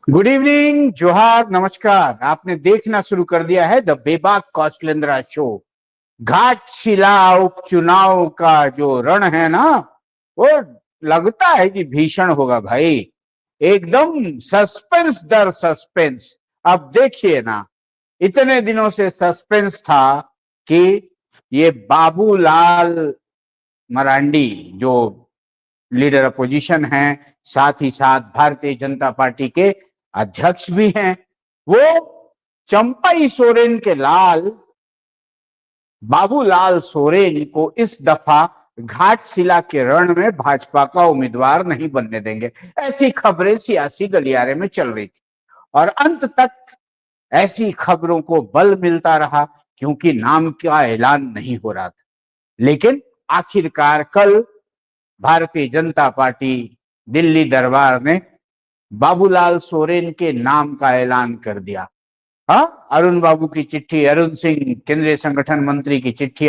Good evening, जोहार, नमस्कार। आपने देखना शुरू कर दिया है द बेबाक कौशलेंद्रा शो। घाटशिला उपचुनाव का जो रण है ना, वो लगता है कि भीषण होगा भाई। एकदम सस्पेंस दर सस्पेंस। अब देखिए ना, इतने दिनों से सस्पेंस था कि ये बाबूलाल मरांडी जो लीडर अपोजिशन हैं, साथ ही साथ भारतीय जनता पार्टी के अध्यक्ष भी हैं, वो चंपई सोरेन के लाल बाबूलाल सोरेन को इस दफा घाटशिला के रण में भाजपा का उम्मीदवार नहीं बनने देंगे। ऐसी खबरें सियासी गलियारे में चल रही थी और अंत तक ऐसी खबरों को बल मिलता रहा क्योंकि नाम का ऐलान नहीं हो रहा था। लेकिन आखिरकार कल भारतीय जनता पार्टी दिल्ली दरबार ने बाबूलाल सोरेन के नाम का ऐलान कर दिया। हाँ, अरुण बाबू की चिट्ठी, अरुण सिंह केंद्रीय संगठन मंत्री की चिट्ठी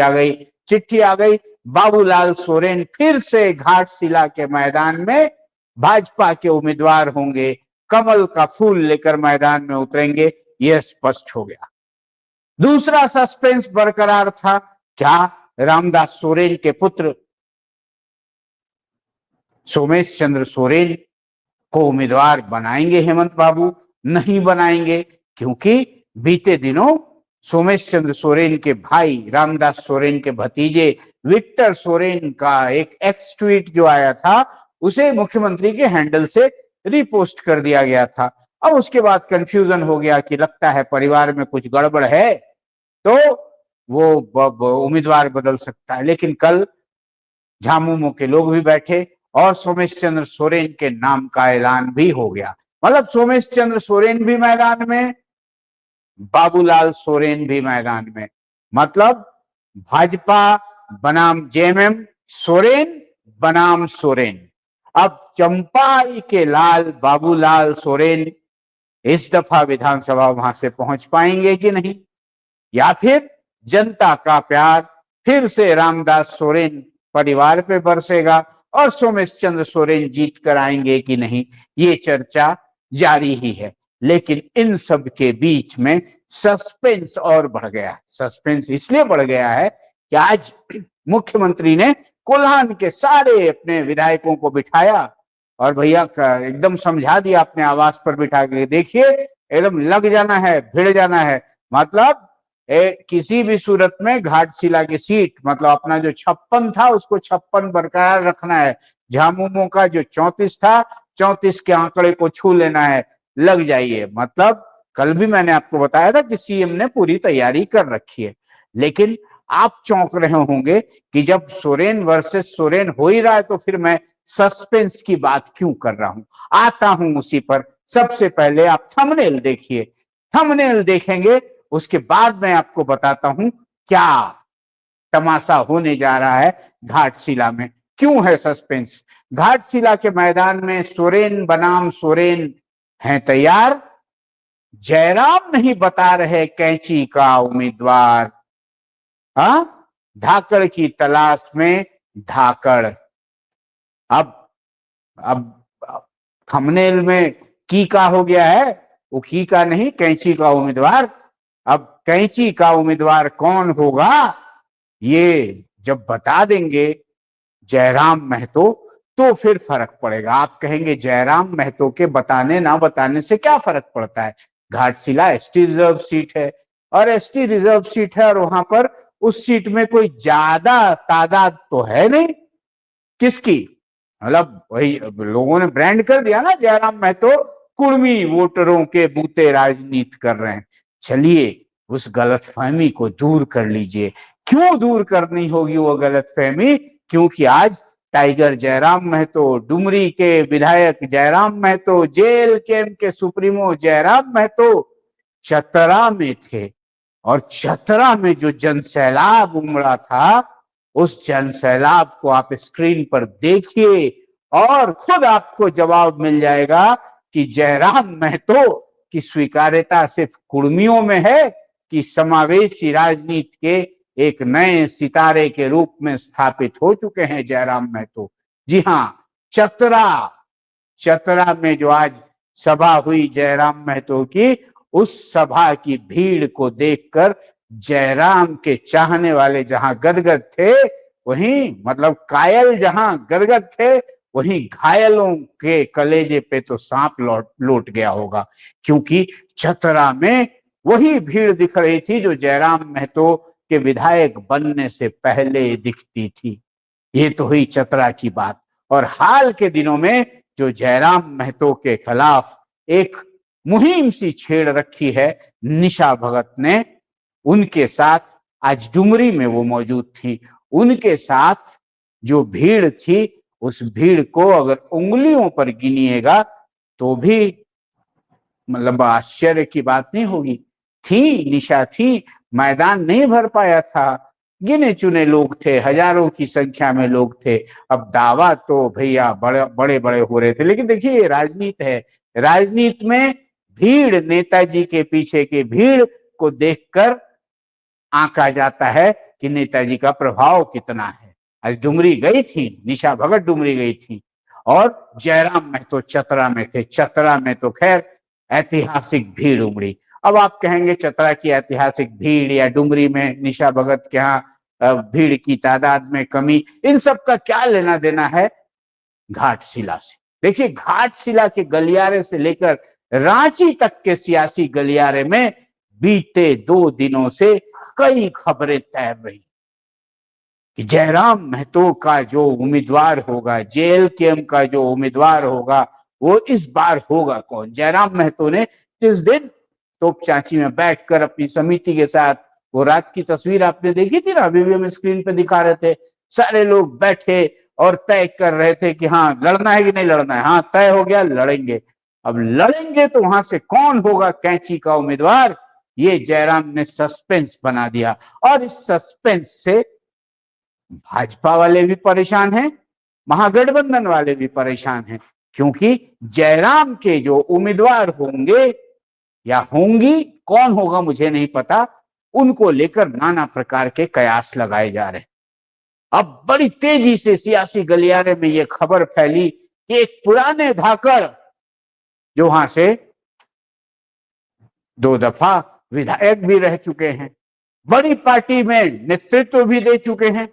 आ गई। बाबूलाल सोरेन फिर से घाटशिला के मैदान में भाजपा के उम्मीदवार होंगे, कमल का फूल लेकर मैदान में उतरेंगे, यह स्पष्ट हो गया। दूसरा सस्पेंस बरकरार था। क्या रामदास सोरेन के पुत्र सोमेश चंद्र सोरेन को उम्मीदवार बनाएंगे हेमंत बाबू? नहीं बनाएंगे, क्योंकि बीते दिनों सोमेश चंद्र सोरेन के भाई रामदास सोरेन के भतीजे विक्टर सोरेन का एक एक्स ट्वीट जो आया था, उसे मुख्यमंत्री के हैंडल से रिपोस्ट कर दिया गया था। अब उसके बाद कंफ्यूजन हो गया कि लगता है परिवार में कुछ गड़बड़ है, तो वो उम्मीदवार बदल सकता है। लेकिन कल झामुमो के लोग भी बैठे और सोमेश चंद्र सोरेन के नाम का ऐलान भी हो गया। मतलब सोमेश चंद्र सोरेन भी मैदान में, बाबूलाल सोरेन भी मैदान में। मतलब भाजपा बनाम जेएमएम, सोरेन बनाम सोरेन। अब चंपाई के लाल बाबूलाल सोरेन इस दफा विधानसभा वहां से पहुंच पाएंगे कि नहीं, या फिर जनता का प्यार फिर से रामदास सोरेन परिवार पे बरसेगा और सोमेश चंद्र सोरेन जीत कर आएंगे कि नहीं, ये चर्चा जारी ही है। लेकिन इन सब के बीच में सस्पेंस और बढ़ गया है। सस्पेंस इसलिए बढ़ गया है कि आज मुख्यमंत्री ने कोल्हान के सारे अपने विधायकों को बिठाया और भैया एकदम समझा दिया, अपने आवास पर बिठा के, देखिए एकदम लग जाना है, भिड़ जाना है। मतलब किसी भी सूरत में घाटशिला की सीट, मतलब अपना जो 56 था उसको 56 बरकरार रखना है। झामुमो का जो 34 था, 34 के आंकड़े को छू लेना है। लग जाइए। मतलब कल भी मैंने आपको बताया था कि सीएम ने पूरी तैयारी कर रखी है। लेकिन आप चौंक रहे होंगे कि जब सोरेन वर्सेस सोरेन हो ही रहा है तो फिर मैं सस्पेंस की बात क्यों कर रहा हूं। आता हूं उसी पर। सबसे पहले आप थंबनेल देखिए। थंबनेल देखेंगे, उसके बाद मैं आपको बताता हूं क्या तमाशा होने जा रहा है घाटशिला में। क्यों है सस्पेंस? घाटशिला के मैदान में सोरेन बनाम सोरेन हैं तैयार। जयराम नहीं बता रहे कैंची का उम्मीदवार। हाँ, धाकड़ की तलाश में धाकड़। अब अब थंबनेल में की का हो गया है, वो की का नहीं, कैंची का उम्मीदवार। अब कैंची का उम्मीदवार कौन होगा ये जब बता देंगे जयराम महतो, तो फिर फर्क पड़ेगा। आप कहेंगे जयराम महतो के बताने ना बताने से क्या फर्क पड़ता है? घाटशिला एसटी रिजर्व सीट है और एसटी रिजर्व सीट है और वहां पर उस सीट में कोई ज्यादा तादाद तो है नहीं किसकी। मतलब वही लोगों ने ब्रांड कर दिया ना, जयराम महतो कुर्मी वोटरों के बूते राजनीति कर रहे हैं। चलिए उस गलतफहमी को दूर कर लीजिए। क्यों दूर करनी होगी वो गलतफहमी? क्योंकि आज टाइगर जयराम महतो, डुमरी के विधायक जयराम महतो, जेल कैंप के सुप्रीमो जयराम महतो चतरा में थे और चतरा में जो जनसैलाब उमड़ा था, उस जनसैलाब को आप स्क्रीन पर देखिए और खुद आपको जवाब मिल जाएगा कि जयराम महतो की स्वीकार्यता सिर्फ कुर्मियों में है कि समावेशी राजनीति के एक नए सितारे के रूप में स्थापित हो चुके हैं जयराम महतो। जी हां, चतरा में जो आज सभा हुई जयराम महतो की, उस सभा की भीड़ को देखकर जयराम के चाहने वाले जहां गदगद थे, वहीं मतलब कायल जहां गदगद थे, वहीं घायलों के कलेजे पे तो सांप लौट गया होगा, क्योंकि चतरा में वही भीड़ दिख रही थी जो जयराम महतो के विधायक बनने से पहले दिखती थी। ये तो हुई चतरा की बात। और हाल के दिनों में जो जयराम महतो के खिलाफ एक मुहिम सी छेड़ रखी है निशा भगत ने, उनके साथ आज डुमरी में वो मौजूद थी, उनके साथ जो भीड़ थी, उस भीड़ को अगर उंगलियों पर गिनिएगा तो भी मतलब आश्चर्य की बात नहीं होगी। थी, निशा थी, मैदान नहीं भर पाया था, गिने चुने लोग थे, हजारों की संख्या में लोग थे। अब दावा तो भैया बड़े बड़े हो रहे थे, लेकिन देखिए राजनीति है, राजनीति में भीड़, नेताजी के पीछे की भीड़ को देखकर आंका जाता है कि नेताजी का प्रभाव कितना है। आज डुमरी गई थी, निशा भगत डुमरी गई थी, और जयराम महतो चतरा में थे। चतरा में तो खैर ऐतिहासिक भीड़ उमड़ी। अब आप कहेंगे चतरा की ऐतिहासिक भीड़ या डुमरी में निशा भगत के यहाँ भीड़ की तादाद में कमी, इन सब का क्या लेना देना है घाटशिला से। देखिए घाटशिला के गलियारे से लेकर रांची तक के सियासी गलियारे में बीते 2 दिनों से कई खबरें तैर रही कि जयराम महतो का जो उम्मीदवार होगा, जेएलकेएम का जो उम्मीदवार होगा, वो इस बार होगा कौन। जयराम महतो ने जिस दिन तोपचांची में बैठकर अपनी समिति के साथ, वो रात की तस्वीर आपने देखी थी ना, अभी भी हम स्क्रीन पे दिखा रहे थे, सारे लोग बैठे और तय कर रहे थे कि हाँ लड़ना है कि नहीं लड़ना है। हाँ तय हो गया, लड़ेंगे। अब लड़ेंगे तो वहां से कौन होगा कैंची का उम्मीदवार, ये जयराम ने सस्पेंस बना दिया। और इस सस्पेंस से भाजपा वाले भी परेशान हैं, महागठबंधन वाले भी परेशान हैं, क्योंकि जयराम के जो उम्मीदवार होंगे या होंगी, कौन होगा मुझे नहीं पता, उनको लेकर नाना प्रकार के कयास लगाए जा रहे हैं। अब बड़ी तेजी से सियासी गलियारे में यह खबर फैली कि एक पुराने धाकड़ जो वहां से 2 दफा विधायक भी रह चुके हैं, बड़ी पार्टी में नेतृत्व भी दे चुके हैं,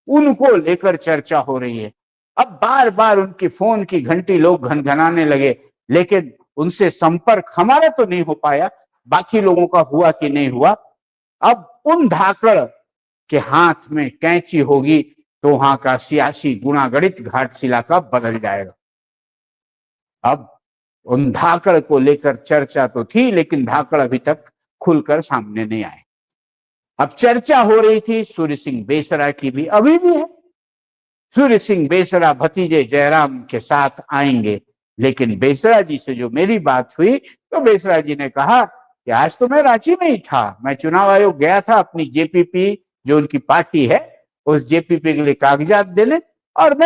उनको लेकर चर्चा हो रही है। अब बार बार उनकी फोन की घंटी लोग घनघनाने लगे, लेकिन उनसे संपर्क हमारा तो नहीं हो पाया, बाकी लोगों का हुआ कि नहीं हुआ। अब उन धाकड़ के हाथ में कैंची होगी तो वहां का सियासी गुणागणित घाटशिला का बदल जाएगा। अब उन धाकड़ को लेकर चर्चा तो थी, लेकिन धाकड़ अभी तक खुलकर सामने नहीं आए। अब चर्चा हो रही थी सूर्य सिंह बेसरा की भी, अभी भी है। सूर्य सिंह बेसरा भतीजे जयराम के साथ आएंगे, लेकिन बेसरा जी से जो मेरी बात हुई तो बेसरा जी ने कहा कि आज तो मैं रांची में ही था, मैं चुनाव आयोग गया था अपनी जेपीपी जो उनकी पार्टी है उस जेपीपी के लिए कागजात देने, और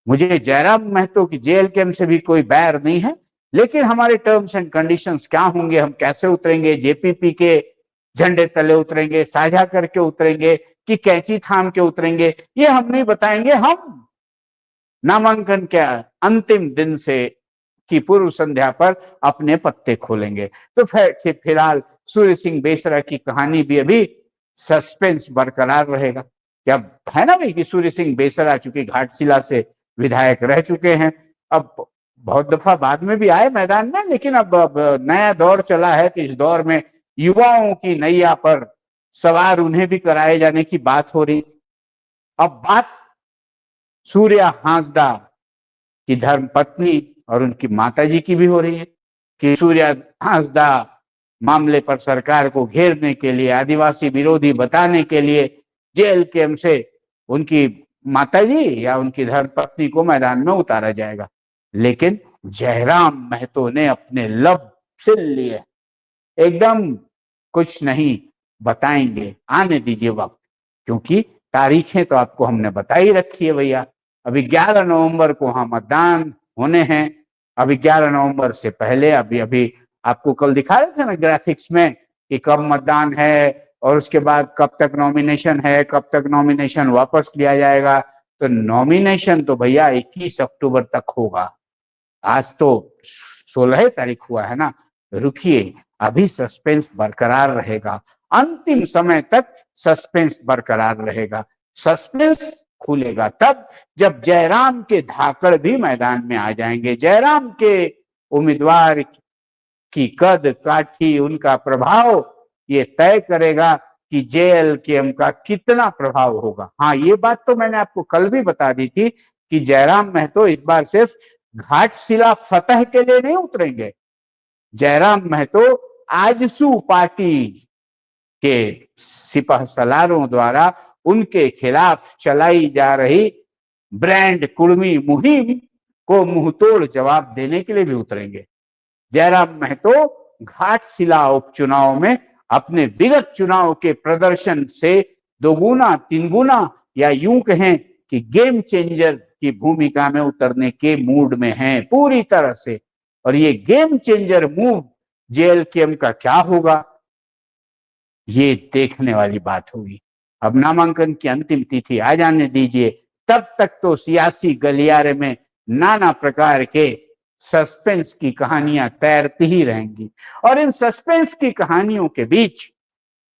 मुझे जयराम महतो की जेएलकेएम से भी कोई बैर नहीं है, लेकिन हमारे टर्म्स एंड कंडीशंस क्या होंगे, हम कैसे उतरेंगे, जेपीपी के झंडे तले उतरेंगे, साझा करके उतरेंगे कि कैंची थाम के उतरेंगे, ये हम नहीं बताएंगे। हम नामांकन के अंतिम दिन से की पूर्व संध्या पर अपने पत्ते खोलेंगे। तो फिलहाल सूर्य सिंह बेसरा की कहानी भी अभी सस्पेंस बरकरार रहेगा। क्या है ना भाई कि सूर्य सिंह बेसरा चूंकि घाटशिला से विधायक रह चुके हैं, अब बहुत दफा बाद में भी आए मैदान में, लेकिन अब नया दौर चला है तो इस दौर में युवाओं की नैया पर सवार उन्हें भी कराए जाने की बात हो रही थी। अब बात सूर्या हांसदा की धर्मपत्नी और उनकी माताजी की भी हो रही है कि सूर्या हांसदा मामले पर सरकार को घेरने के लिए, आदिवासी विरोधी बताने के लिए जेएलकेएम से उनकी माताजी या उनकी धर्मपत्नी को मैदान में उतारा जाएगा। लेकिन जयराम महतो ने अपने लब सिल लिए, एकदम कुछ नहीं बताएंगे, आने दीजिए वक्त, क्योंकि तारीखें तो आपको हमने बताई रखी है भैया। अभी 11 नवंबर को वहां मतदान होने हैं। अभी 11 नवंबर से पहले अभी आपको कल दिखा रहे थे ना ग्राफिक्स में कि कब मतदान है और उसके बाद कब तक नॉमिनेशन है, कब तक नॉमिनेशन वापस लिया जाएगा। तो नॉमिनेशन तो भैया 21 अक्टूबर तक होगा। आज तो 16 तारीख हुआ है ना, रुकिए, अभी सस्पेंस बरकरार रहेगा, अंतिम समय तक सस्पेंस बरकरार रहेगा। सस्पेंस खुलेगा तब जब जयराम के धाकड़ भी मैदान में आ जाएंगे। जयराम के उम्मीदवार की कद काठी, उनका प्रभाव ये तय करेगा कि जेएलकेएम का कितना प्रभाव होगा। हाँ, ये बात तो मैंने आपको कल भी बता दी थी कि जयराम महतो इस बार सिर्फ घाटशिला फतह के लिए नहीं उतरेंगे। जयराम महतो आजसू पार्टी के सिपह सलारों द्वारा उनके खिलाफ चलाई जा रही ब्रांड कुर्मी मुहिम को मुंहतोड़ जवाब देने के लिए भी उतरेंगे। जयराम महतो घाटशिला उपचुनाव में अपने विगत चुनाव के प्रदर्शन से दोगुना तीन गुना या यूं कहें कि गेम चेंजर की भूमिका में उतरने के मूड में हैं पूरी तरह से। और ये गेम चेंजर मूव जेएलकेएम का क्या होगा, ये देखने वाली बात होगी। अब नामांकन की अंतिम तिथि आ जाने दीजिए, तब तक तो सियासी गलियारे में नाना प्रकार के सस्पेंस की कहानियां तैरती ही रहेंगी। और इन सस्पेंस की कहानियों के बीच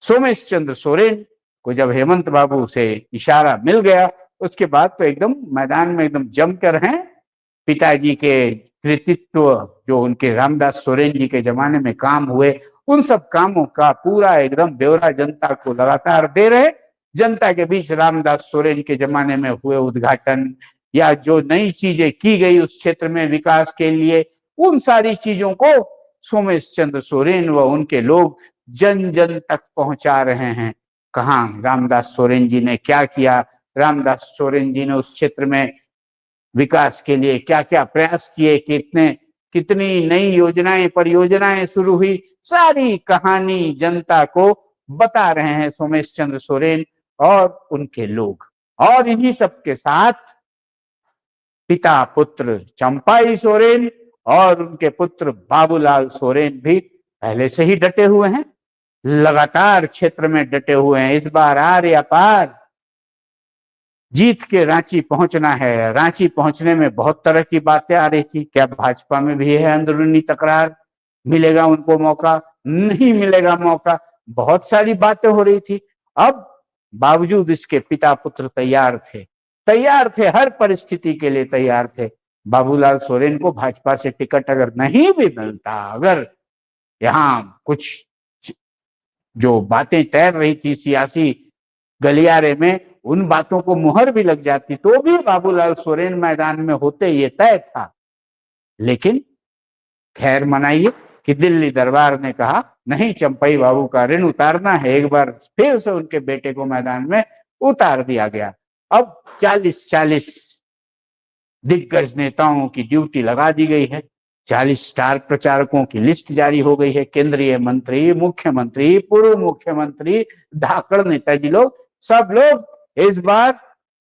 सोमेश चंद्र सोरेन को जब हेमंत बाबू से इशारा मिल गया, उसके बाद तो एकदम मैदान में एकदम जमकर हैं। पिताजी के कृतित्व जो उनके रामदास सोरेन जी के जमाने में काम हुए, उन सब कामों का पूरा एकदम ब्यौरा जनता को लगातार दे रहे। जनता के बीच रामदास सोरेन के जमाने में हुए उद्घाटन या जो नई चीजें की गई उस क्षेत्र में विकास के लिए, उन सारी चीजों को सोमेश चंद्र सोरेन व उनके लोग जन जन तक पहुंचा रहे हैं। कहाँ रामदास सोरेन जी ने क्या किया, रामदास सोरेन जी ने उस क्षेत्र में विकास के लिए क्या क्या प्रयास किए, कितनी नई योजनाएं परियोजनाएं शुरू हुई, सारी कहानी जनता को बता रहे हैं सोमेश चंद्र सोरेन और उनके लोग। और इन्हीं सब के साथ पिता पुत्र चंपाई सोरेन और उनके पुत्र बाबूलाल सोरेन भी पहले से ही डटे हुए हैं, लगातार क्षेत्र में डटे हुए हैं। इस बार आर या पार जीत के रांची पहुंचना है। रांची पहुंचने में बहुत तरह की बातें आ रही थी, क्या भाजपा में भी है अंदरूनी तकरार, मिलेगा उनको मौका, नहीं मिलेगा मौका, बहुत सारी बातें हो रही थी। अब बावजूद इसके पिता पुत्र तैयार थे, हर परिस्थिति के लिए तैयार थे। बाबूलाल सोरेन को भाजपा से टिकट अगर नहीं भी मिलता, अगर यहाँ कुछ जो बातें तैर रही थी सियासी गलियारे में, उन बातों को मुहर भी लग जाती, तो भी बाबूलाल सोरेन मैदान में होते, ये तय था। लेकिन खैर मनाइए कि दिल्ली दरबार ने कहा नहीं, चंपई बाबू का ऋण उतारना है। एक बार फिर से उनके बेटे को मैदान में उतार दिया गया। अब 40 दिग्गज नेताओं की ड्यूटी लगा दी गई है, 40 स्टार प्रचारकों की लिस्ट जारी हो गई है। केंद्रीय मंत्री, मुख्यमंत्री, पूर्व मुख्यमंत्री, धाकड़ नेताजी लोग, सब लोग इस बार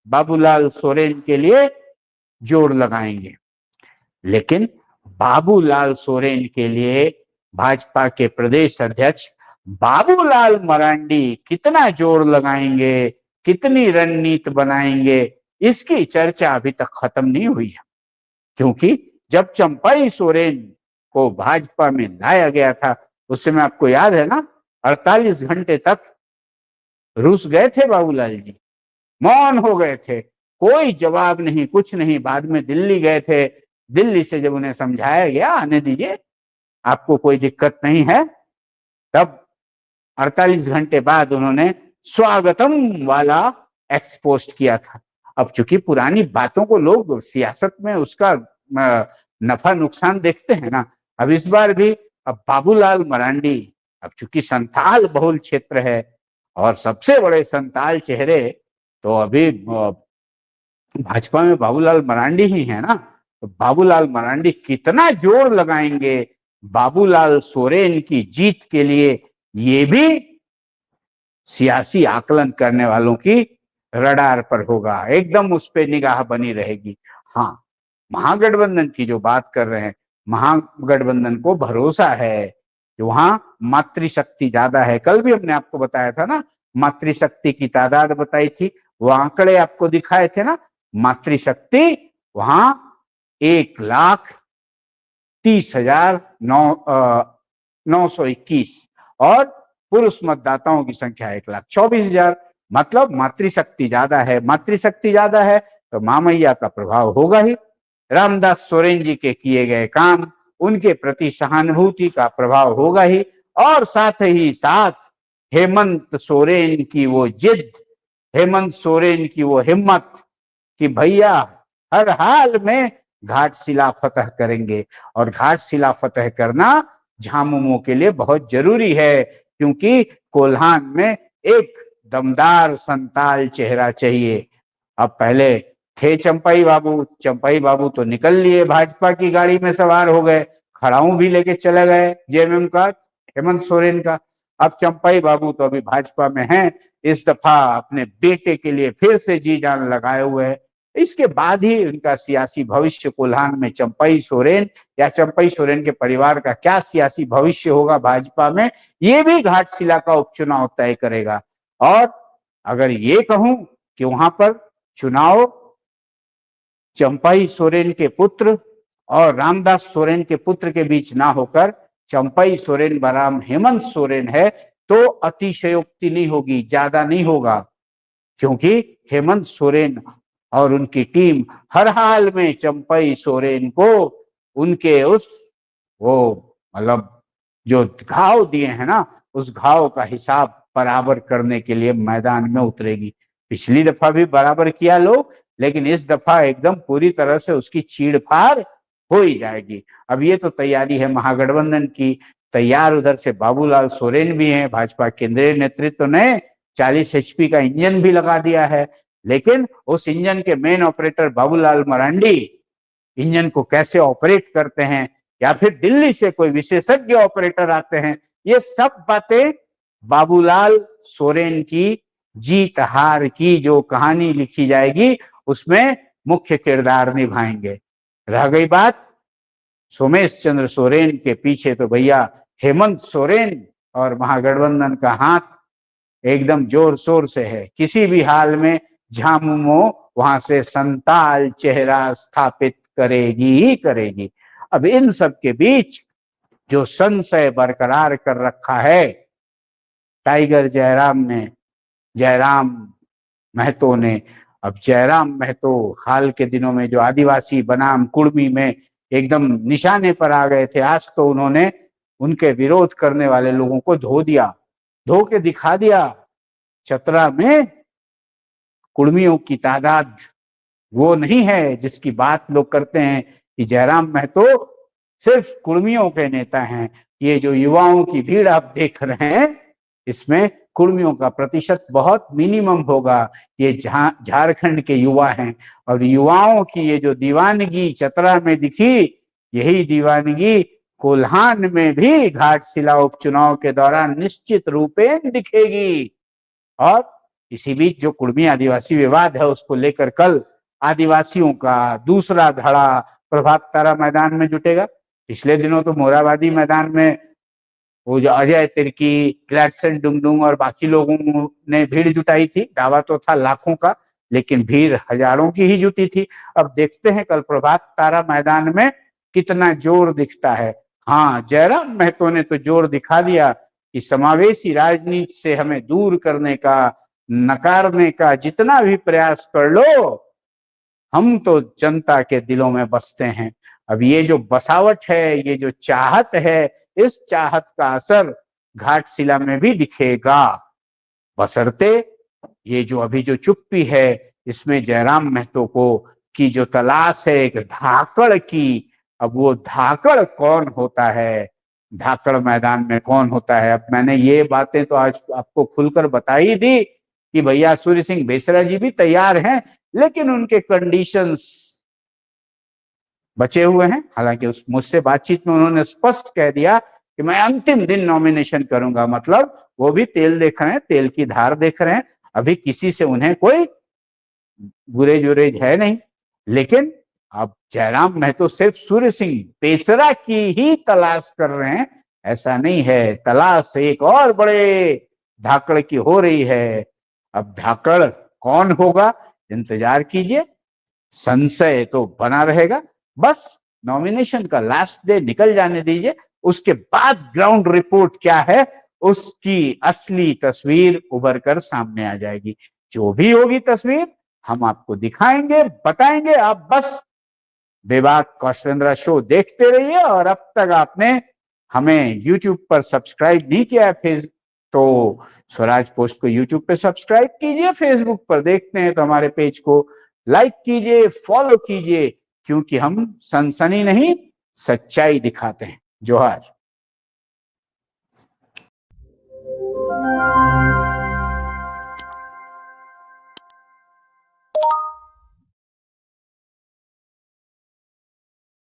बाबूलाल सोरेन के लिए जोर लगाएंगे। लेकिन बाबूलाल सोरेन के लिए भाजपा के प्रदेश अध्यक्ष बाबूलाल मरांडी कितना जोर लगाएंगे, कितनी रणनीति बनाएंगे, इसकी चर्चा अभी तक खत्म नहीं हुई है। क्योंकि जब चंपाई सोरेन को भाजपा में लाया गया था, उस समय आपको याद है ना, 48 घंटे तक रूस गए थे बाबूलाल जी, मौन हो गए थे, कोई जवाब नहीं, कुछ नहीं। बाद में दिल्ली गए थे, दिल्ली से जब उन्हें समझाया गया आने दीजिए, आपको कोई दिक्कत नहीं है, तब 48 घंटे बाद उन्होंने स्वागतम वाला एक्सपोस्ट किया था। अब चूंकि पुरानी बातों को लोग सियासत में उसका नफा नुकसान देखते हैं ना, अब इस बार भी अब बाबूलाल मरांडी, अब चूंकि संथाल बहुल क्षेत्र है और सबसे बड़े संथाल चेहरे तो अभी भाजपा में बाबूलाल मरांडी ही है ना, तो बाबूलाल मरांडी कितना जोर लगाएंगे बाबूलाल सोरेन की जीत के लिए, ये भी सियासी आकलन करने वालों की रडार पर होगा, एकदम उस पर निगाह बनी रहेगी। हाँ, महागठबंधन की जो बात कर रहे हैं, महागठबंधन को भरोसा है कि वहां मातृशक्ति ज्यादा है। कल भी हमने आपको बताया था ना, मातृशक्ति की तादाद बताई थी, वो आंकड़े आपको दिखाए थे ना, मातृशक्ति वहां 30,921 और पुरुष मतदाताओं की संख्या 1,24,000। मतलब मातृशक्ति ज्यादा है, मातृशक्ति ज्यादा है तो मामैया का प्रभाव होगा ही। रामदास सोरेन जी के किए गए काम, उनके प्रति सहानुभूति का प्रभाव होगा ही, और साथ ही साथ हेमंत सोरेन की वो जिद, हेमंत सोरेन की वो हिम्मत कि भैया हर हाल में घाटशिला फतह करेंगे। और घाटशिला फतह करना झामुमो के लिए बहुत जरूरी है, क्योंकि कोल्हान में एक दमदार संताल चेहरा चाहिए। अब पहले थे चंपई बाबू तो निकल लिए, भाजपा की गाड़ी में सवार हो गए, खड़ाऊ भी लेके चले गए जेएमएम का, हेमंत सोरेन का। अब चंपई बाबू तो अभी भाजपा में हैं, इस दफा अपने बेटे के लिए फिर से जी जान लगाए हुए हैं। इसके बाद ही उनका सियासी भविष्य कोल्हान में चंपई सोरेन या चंपई सोरेन के परिवार का क्या सियासी भविष्य होगा भाजपा में, ये भी घाटशिला का उपचुनाव तय करेगा। और अगर ये कहूं कि वहां पर चुनाव चंपई सोरेन के पुत्र और रामदास सोरेन के पुत्र के बीच ना होकर चंपई सोरेन बनाम हेमंत सोरेन है, तो अतिशयोक्ति नहीं होगी, ज्यादा नहीं होगा। क्योंकि हेमंत सोरेन और उनकी टीम हर हाल में चंपई सोरेन को उनके उस वो मतलब जो घाव दिए हैं ना, उस घाव का हिसाब बराबर करने के लिए मैदान में उतरेगी। पिछली दफा भी बराबर किया लोग, लेकिन इस दफा एकदम पूरी तरह से उसकी चीड़-फाड़ हो ही जाएगी। अब ये तो तैयारी है महागठबंधन की, तैयार उधर से बाबूलाल सोरेन भी हैं, भाजपा केंद्रीय नेतृत्व ने 40 HP का इंजन भी लगा दिया है। लेकिन उस इंजन के main operator Babulal Marandi engine को कैसे ऑपरेट करते हैं, या फिर दिल्ली से कोई विशेषज्ञ ऑपरेटर आते हैं, ये सब बातें बाबूलाल सोरेन की जीत हार की जो कहानी लिखी जाएगी उसमें मुख्य किरदार निभाएंगे। रह गई बात सोमेश चंद्र सोरेन के पीछे, तो भैया हेमंत सोरेन और महागठबंधन का हाथ एकदम जोर शोर से है। किसी भी हाल में झामुमो वहां से संताल चेहरा स्थापित करेगी ही करेगी। अब इन सब के बीच जो संशय बरकरार कर रखा है टाइगर जयराम महतो ने, अब जयराम महतो हाल के दिनों में जो आदिवासी बनाम कुर्मी में एकदम निशाने पर आ गए थे, आज तो उन्होंने उनके विरोध करने वाले लोगों को धो के दिखा दिया। चतरा में कुर्मियों की तादाद वो नहीं है जिसकी बात लोग करते हैं कि जयराम महतो सिर्फ कुर्मियों के नेता हैं। ये जो युवाओं की भीड़ आप देख रहे हैं, इसमें कुर्मियों का प्रतिशत बहुत मिनिमम होगा। ये झारखंड के युवा हैं, और युवाओं की ये जो दीवानगी चतरा में दिखी, यही दीवानगी कोल्हान में भी घाटशिला उपचुनाव के दौरान निश्चित रूपेण दिखेगी। और इसी बीच जो कुर्मी आदिवासी विवाद है उसको लेकर कल आदिवासियों का दूसरा धड़ा प्रभात तारा मैदान में जुटेगा। पिछले दिनों तो मोराबादी मैदान में वो जो अजय तिर्की, ग्लैडसन डुंगडुंग और बाकी लोगों ने भीड़ जुटाई थी। दावा तो था लाखों का, लेकिन भीड़ हजारों की ही जुटी थी। अब देखते हैं कल प्रभात तारा मैदान में कितना जोर दिखता है। हाँ, जयराम महतो ने तो जोर दिखा दिया कि समावेशी राजनीति से हमें दूर करने का, नकारने का जितना भी प्रयास कर लो, हम तो जनता के दिलों में बसते हैं। अब ये जो बसावट है, ये जो चाहत है, इस चाहत का असर घाटशिला में भी दिखेगा। बशर्ते ये जो अभी जो चुप्पी है, इसमें जयराम महतो को की जो तलाश है एक धाकड़ की, अब वो धाकड़ कौन होता है, धाकड़ मैदान में कौन होता है। अब मैंने ये बातें तो आज आपको खुलकर बता ही दी कि भैया सूर्य सिंह बेसरा जी भी तैयार हैं, लेकिन उनके कंडीशंस बचे हुए हैं। हालांकि उस मुझसे बातचीत में उन्होंने स्पष्ट कह दिया कि मैं अंतिम दिन नॉमिनेशन करूंगा। मतलब वो भी तेल देख रहे हैं, तेल की धार देख रहे हैं। अभी किसी से उन्हें कोई गुरेज वुरेज है नहीं। लेकिन अब जयराम महतो सिर्फ सूर्य सिंह बेसरा की ही तलाश कर रहे हैं, ऐसा नहीं है। तलाश एक और बड़े धाकड़ की हो रही है। अब धाकड़ कौन होगा, इंतजार कीजिए। संशय तो बना रहेगा। बस नॉमिनेशन का लास्ट डे निकल जाने दीजिए, उसके बाद ग्राउंड रिपोर्ट क्या है उसकी असली तस्वीर उभर कर सामने आ जाएगी। जो भी होगी तस्वीर हम आपको दिखाएंगे, बताएंगे। आप बस विवाद कौशलेंद्र शो देखते रहिए। और अब तक आपने हमें YouTube पर सब्सक्राइब नहीं किया है फेस तो स्वराज पोस्ट को YouTube पे सब्सक्राइब कीजिए। फेसबुक पर देखते हैं तो हमारे पेज को लाइक कीजिए, फॉलो कीजिए, क्योंकि हम सनसनी नहीं सच्चाई दिखाते हैं। जोहार।